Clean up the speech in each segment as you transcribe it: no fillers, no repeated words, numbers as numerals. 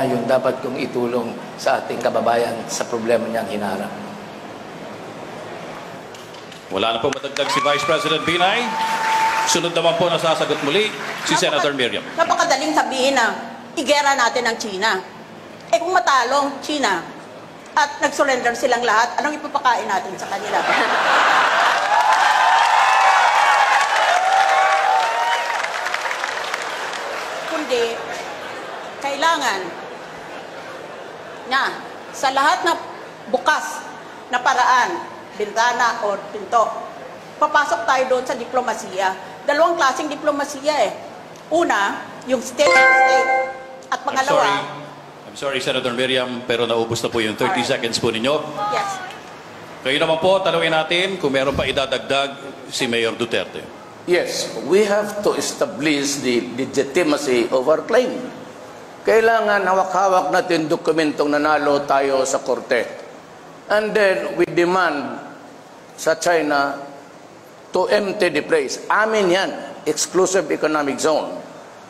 Yung dapat kong itulong sa ating kababayan sa problema niyang hinarap. Wala na po matagdag si Vice President Binay. Sunod naman po na sasagot muli si Senator Miriam. Napakadaling sabihin na igera natin ang China. Eh kung matalong China at nag-surrender silang lahat, anong ipapakain natin sa kanila? Kundi, kailangan na sa lahat na bukas na paraan, bintana o pinto, papasok tayo doon sa diplomasiya. Dalawang klaseng diplomasiya eh. Una, yung state to state. At pangalawa... I'm sorry, Senator Miriam, pero naubos na po yung 30 seconds po ninyo. Yes. Kayo naman po, tanungin natin kung meron pa idadagdag si Mayor Duterte. Yes, we have to establish the legitimacy of our claim. Kailangan hawak-hawak natin dokumentong nanalo tayo sa korte. And then we demand sa China to empty the place. Amin yan, exclusive economic zone.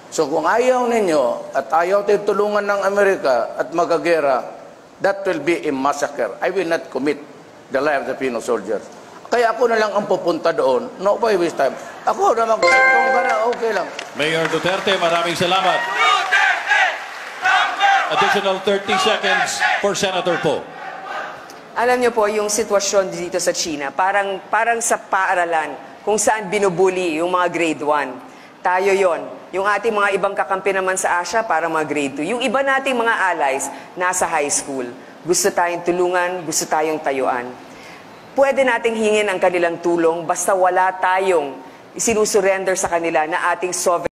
So kung ayaw ninyo at ayaw tayo tulungan ng Amerika at magagera, that will be a massacre. I will not commit the life of the Filipino soldiers. Kaya ako na lang ang pupunta doon. No, why waste time? Ako na magkakong ka na, okay lang. Mayor Duterte, maraming salamat. Additional 30 seconds for Senator Po. Alam niyo po, yung sitwasyon dito sa China, parang sa paaralan kung saan binubuli yung mga grade 1. Tayo yon. Yung ating mga ibang kakampi naman sa Asia, parang mga grade 2. Yung iba nating mga allies, nasa high school. Gusto tayong tulungan, gusto tayong tayuan. Pwede nating hingin ang kanilang tulong basta wala tayong isinusurrender sa kanila na ating sovereignty.